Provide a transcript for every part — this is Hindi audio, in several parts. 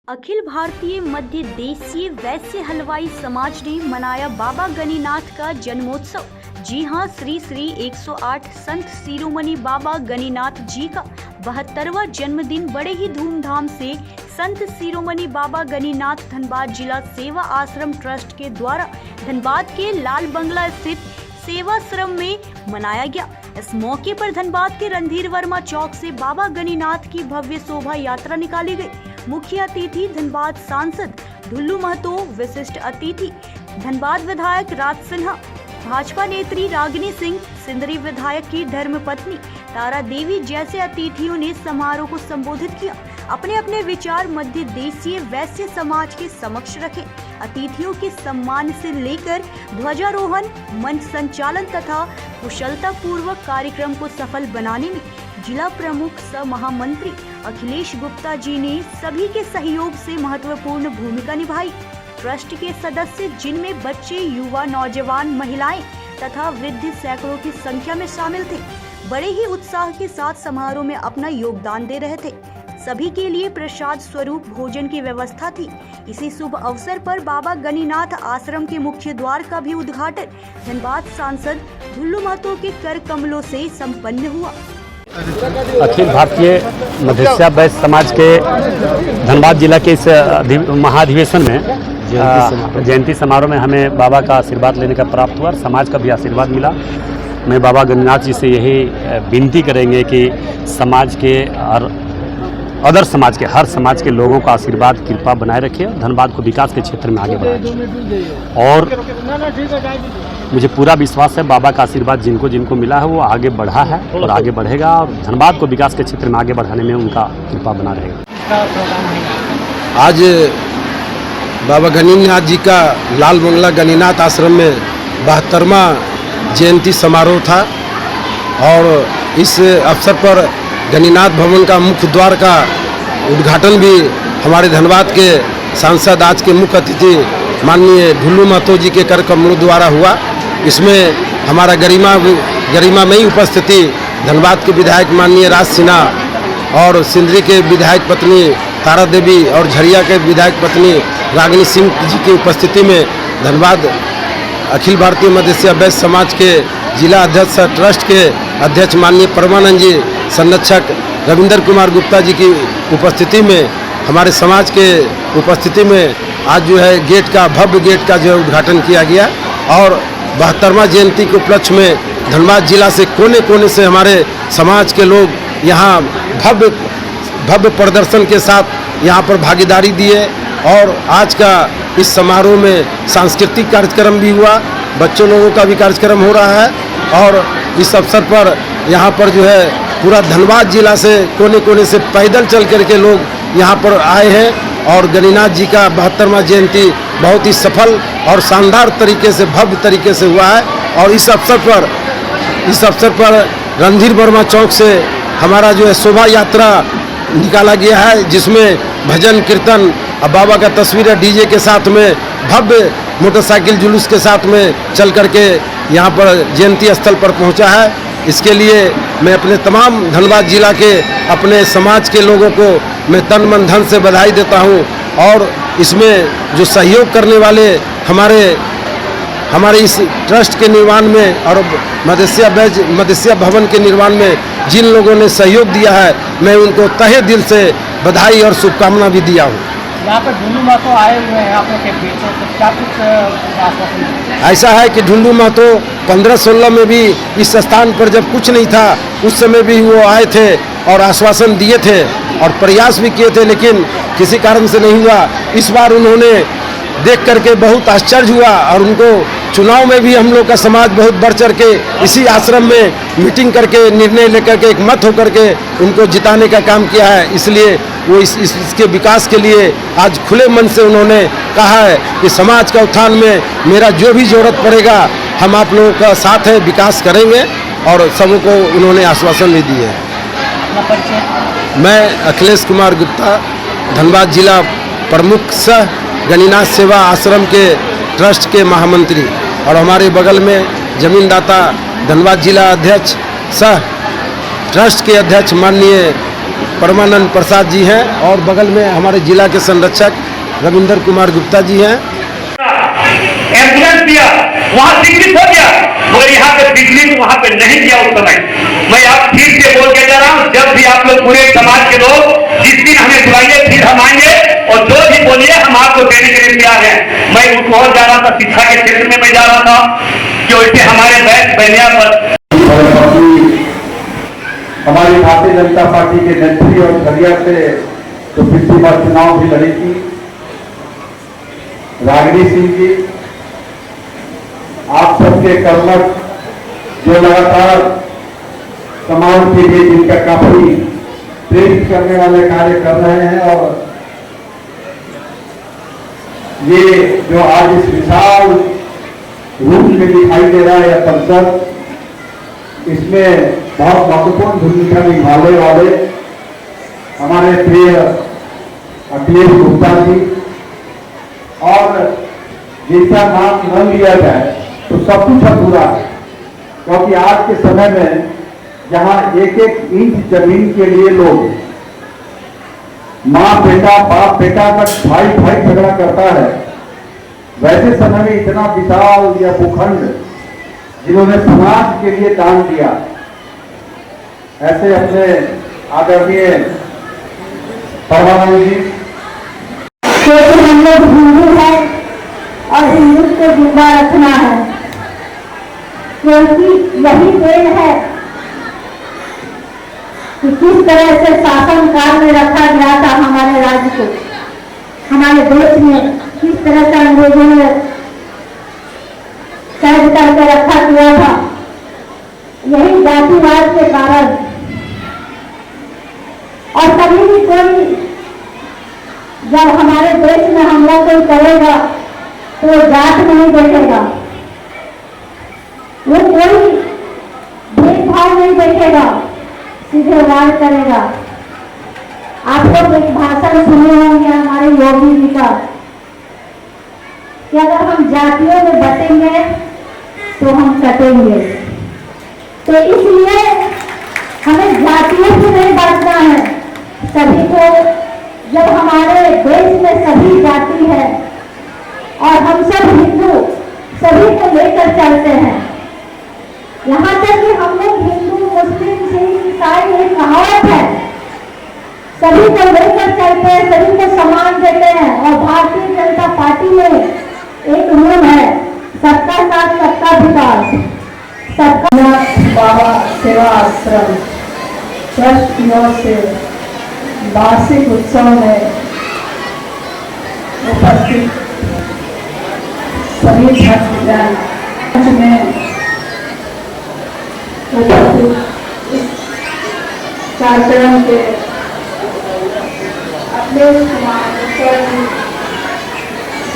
अखिल भारतीय मध्य देशीय वैश्य हलवाई समाज ने मनाया बाबा गणिनाथ का जन्मोत्सव। जी हां, श्री श्री 108 संत शिरोमणि बाबा गणिनाथ जी का 72वां जन्मदिन बड़े ही धूमधाम से संत शिरोमणि बाबा गणिनाथ धनबाद जिला सेवा आश्रम ट्रस्ट के द्वारा धनबाद के लाल बंगला स्थित सेवाश्रम में मनाया गया। इस मौके पर धनबाद के रणधीर वर्मा चौक से बाबा गणिनाथ की भव्य शोभा यात्रा निकाली गई। मुख्य अतिथि धनबाद सांसद ढुल्लू महतो, विशिष्ट अतिथि धनबाद विधायक राज सिन्हा, भाजपा नेत्री रागिनी सिंह, सिंदरी विधायक की धर्मपत्नी तारा देवी जैसे अतिथियों ने समारोह को संबोधित किया। अपने अपने विचार मध्य देशीय वैश्य समाज के समक्ष रखे। अतिथियों के सम्मान से लेकर ध्वजारोहण, मंच संचालन तथा कुशलता पूर्वक कार्यक्रम को सफल बनाने में जिला प्रमुख सह महामंत्री अखिलेश गुप्ता जी ने सभी के सहयोग से महत्वपूर्ण भूमिका निभाई। ट्रस्ट के सदस्य, जिनमें बच्चे, युवा, नौजवान, महिलाएं तथा वृद्ध सैकड़ों की संख्या में शामिल थे, बड़े ही उत्साह के साथ समारोह में अपना योगदान दे रहे थे। सभी के लिए प्रसाद स्वरूप भोजन की व्यवस्था थी। इसी शुभ अवसर पर बाबा गणिनाथ आश्रम के मुख्य द्वार का भी उद्घाटन धनबाद सांसद ढुल्लू महतो के कर कमलों से संपन्न हुआ। अखिल भारतीय मध्य वैश्य समाज के धनबाद जिला के इस महाधिवेशन में जयंती समारोह में हमें बाबा का आशीर्वाद लेने का प्राप्त हुआ और समाज का भी आशीर्वाद मिला। मैं बाबा गणिनाथ जी से यही विनती करेंगे कि समाज के और अदर समाज के हर समाज के लोगों का आशीर्वाद कृपा बनाए रखे और धनबाद को विकास के क्षेत्र में आगे बढ़ाए। और मुझे पूरा विश्वास है बाबा का आशीर्वाद जिनको जिनको मिला है वो आगे बढ़ा है और आगे बढ़ेगा और धनबाद को विकास के क्षेत्र में आगे बढ़ाने में उनका कृपा बना रहेगा। आज बाबा गणिनाथ जी का लाल बंगला गणिनाथ आश्रम में 72वां जयंती समारोह था और इस अवसर पर गणिनाथ भवन का मुख्य द्वार का उद्घाटन भी हमारे धनबाद के सांसद, आज के मुख्य अतिथि माननीय ढुल्लू महतो जी के कर कमलों द्वारा हुआ। इसमें हमारा गरिमामयी उपस्थिति धनबाद के विधायक माननीय राज सिन्हा और सिंदरी के विधायक पत्नी तारा देवी और झरिया के विधायक पत्नी रागिनी सिंह जी की उपस्थिति में धनबाद अखिल भारतीय मध्य वैश्य समाज के जिला अध्यक्ष ट्रस्ट के अध्यक्ष माननीय परमानंद जी, संरक्षक रविंद्र कुमार गुप्ता जी की उपस्थिति में, हमारे समाज के उपस्थिति में आज जो है भव्य गेट का जो है उद्घाटन किया गया। और 72वां जयंती के उपलक्ष्य में धनबाद जिला से कोने कोने से हमारे समाज के लोग यहाँ भव्य प्रदर्शन के साथ यहाँ पर भागीदारी दिए। और आज का इस समारोह में सांस्कृतिक कार्यक्रम भी हुआ, बच्चों लोगों का भी कार्यक्रम हो रहा है। और इस अवसर पर यहाँ पर जो है पूरा धनबाद जिला से कोने कोने से पैदल चल करके लोग यहाँ पर आए हैं और गणिनाथ जी का 72वां जयंती बहुत ही सफल और शानदार तरीके से, भव्य तरीके से हुआ है। और इस अवसर पर रणधीर वर्मा चौक से हमारा जो है शोभा यात्रा निकाला गया है, जिसमें भजन कीर्तन और बाबा का तस्वीर डीजे के साथ में भव्य मोटरसाइकिल जुलूस के साथ में चल करके यहाँ पर जयंती स्थल पर पहुँचा है। इसके लिए मैं अपने तमाम धनबाद जिला के अपने समाज के लोगों को मैं तन मन धन से बधाई देता हूँ। और इसमें जो सहयोग करने वाले हमारे इस ट्रस्ट के निर्माण में और मदेशिया भवन के निर्माण में जिन लोगों ने सहयोग दिया है, मैं उनको तहे दिल से बधाई और शुभकामना भी दिया हूँ। यहाँ पर ढुल्लू महतो आए हुए हैं आपके बीच, तो क्या कुछ आश्वासन? ऐसा है कि ढुल्लू महतो 15-16 में भी इस स्थान पर जब कुछ नहीं था उस समय भी वो आए थे और आश्वासन दिए थे और प्रयास भी किए थे, लेकिन किसी कारण से नहीं हुआ। इस बार उन्होंने देख करके बहुत आश्चर्य हुआ और उनको चुनाव में भी हम लोग का समाज बहुत बढ़ चढ़ के इसी आश्रम में मीटिंग करके निर्णय लेकर के एक मत होकर के उनको जिताने का काम किया है। इसलिए वो इसके विकास के लिए आज खुले मन से उन्होंने कहा है कि समाज का उत्थान में मेरा जो भी जरूरत पड़ेगा हम आप लोगों का साथ है, विकास करेंगे। और सबों को उन्होंने आश्वासन भी दिए है। मैं अखिलेश कुमार गुप्ता, धनबाद जिला प्रमुख सह गणिनाथ सेवा आश्रम के ट्रस्ट के महामंत्री और हमारे बगल में जमीनदाता धनबाद जिला अध्यक्ष सह ट्रस्ट के अध्यक्ष माननीय परमानंद प्रसाद जी हैं और बगल में हमारे जिला के संरक्षक रविंदर कुमार गुप्ता जी हैं। एम्बुलेंस दिया, वहां शिक्षित हो गया, मगर यहाँ पे बिजली तो वहां पे नहीं दिया उस समय। मैं आप फिर से बोल के जा रहा हूँ, जब भी आप लोग पूरे समाज के लोग जिस दिन हमें बुलाइए फिर हम आएंगे और जो भी बोलिए हम आपको देने के लिए तैयार हैं। मैं बहुत जा रहा था शिक्षा के क्षेत्र में, मैं जा रहा था कि वैसे हमारे बैठ बनिया पर हमारी भारतीय जनता पार्टी के नेत्री और खलिया से तो पिछली बार चुनाव भी लड़ी थी रागिनी सिंह जी। आप सबके कर्मठ जो लगातार समाज के लिए जिनका काफी प्रेरित करने वाले कार्य कर रहे हैं, और ये जो आज इस विशाल रूप में दिखाई दे रहा है यह परिसर, इसमें बहुत महत्वपूर्ण भूमिका निभाने वाले हमारे प्रिय अखिलेश गुप्ता जी, और जिनका नाम न लिया जाए तो सब कुछ अधूरा है, क्योंकि आज के समय में जहां एक एक इंच जमीन के लिए लोग माँ बेटा बाप बेटा तक भाई भाई झगड़ा करता है, वैसे समय में इतना विशाल यह भूखंड जिन्होंने समाज के लिए दान दिया, ऐसे अपने आदरणीय परमानंद जी। क्योंकि हम लोग हिंदू है और हिंदू को जिंदा रखना है, क्योंकि यही देन है कि किस तरह से शासन काल में रखा गया था हमारे राज्य को, हमारे देश में किस तरह से अंग्रेजों ने कैद करके रखा गया था, यही जातिवाद के कारण। और कभी भी कोई जब हमारे देश में हमला कोई करेगा तो जात नहीं देखेगा, वो कोई भेदभाव नहीं देखेगा, सीधे वार करेगा। आप लोग एक भाषण सुने होंगे हमारे योगी जी का कि अगर हम जातियों में बटेंगे तो हम कटेंगे। तो इसलिए हमें जातियों से नहीं बांटना है, सभी को। जब हमारे देश में सभी जाति है और हम सब हिंदू सभी को लेकर चलते हैं, यहाँ तक कि हम लोग हिंदू मुस्लिम सिख ईसाई एक कहावत है, सभी को लेकर चलते हैं, सभी को सम्मान देते हैं। और भारतीय जनता पार्टी में एक नियम है, सबका साथ सबका विकास। सबका बाबा सेवा आश्रम ट्रस्ट की ओर से वार्षिक उत्सव में उपस्थित सभी छात्रजन में उपस्थित इस कार्यक्रम के अखिलेश कुमार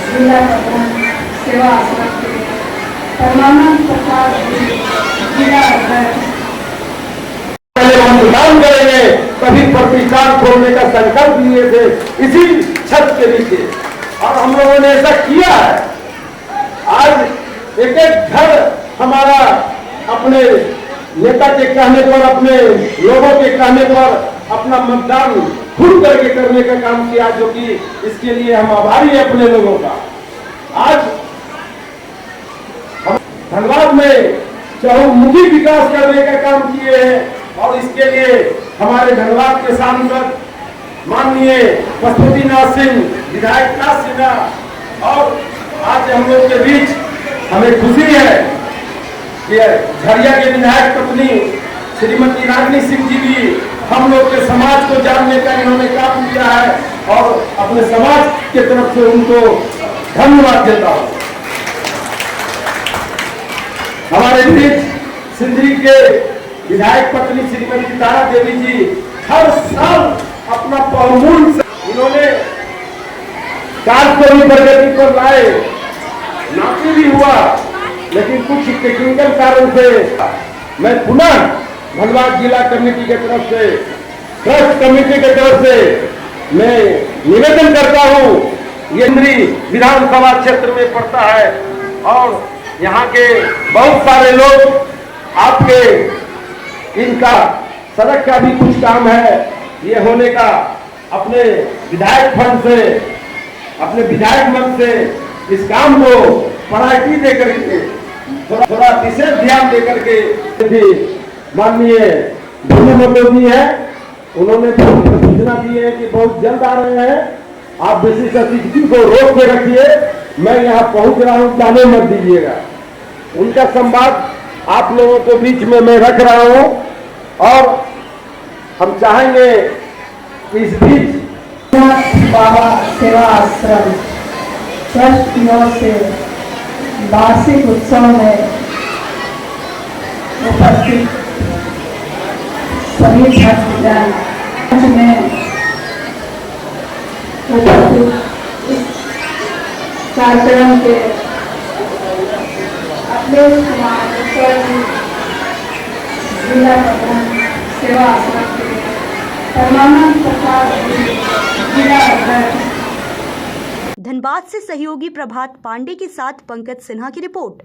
जिला प्रधान सेवा आश्रम के परमानंद प्रसाद जिला अध्यक्ष हम प्रदान करेंगे, कभी प्रतिष्ठान खोलने का संकल्प लिए थे इसी छत के नीचे, और हम लोगों ने ऐसा किया है। आज एक एक घर हमारा अपने नेता के कहने पर, अपने लोगों के कहने पर अपना मतदान खुद करके करने का काम किया, जो कि इसके लिए हम आभारी हैं अपने लोगों का। आज हम धनबाद में चहुमुखी विकास करने का काम किए हैं, और इसके लिए हमारे धनबाद के सांसद माननीय पशुपतिनाथ सिंह, विधायक काश सिन्हा, और आज हम लोग के बीच हमें खुशी है कि झरिया के विधायक पत्नी श्रीमती रागिनी सिंह जी भी हम लोग के समाज को जानने का इन्होंने काम किया है, और अपने समाज के तरफ से उनको धन्यवाद देता हूँ। हमारे बीच सिंदरी के विधायक पत्नी श्रीमती तारा देवी जी हर साल अपना बहुमूल्य इन्होंने कार्य को भी प्रगति पर लाए, नाती भी हुआ, लेकिन कुछ टेक्निकल कारण से मैं पुनः धनबाद जिला कमेटी की तरफ से, ट्रस्ट कमेटी की तरफ से मैं निवेदन करता हूँ। ये विधानसभा क्षेत्र में पड़ता है और यहाँ के बहुत सारे लोग आपके इनका सड़क का भी कुछ काम है, ये होने का अपने विधायक फंड से, अपने विधायक मन से इस काम को प्रायोरिटी देकर के थोड़ा विशेष ध्यान देकर के माननीय मुख्यमंत्री जी है, उन्होंने सूचना दी है कि बहुत जल्द आ रहे हैं, आप विशिष्ट अतिथि को रोक के रखिए, मैं यहाँ पहुंच रहा हूँ, जाने मत दीजिएगा। उनका संवाद आप लोगों को बीच में मैं रख रहा हूँ और हम चाहेंगे कि इस बीच बाबा सेवा आश्रम ट्रस्ट की ओर से वार्षिक उत्सव में उपस्थित सभी भक्तजन में उपस्थित इस कार्यक्रम के अखिलेश कुमार जिला प्रधान सेवा आश्रम के परमानंद प्रसाद जिला अध्यक्ष। धनबाद से सहयोगी प्रभात पांडे के साथ पंकज सिन्हा की रिपोर्ट।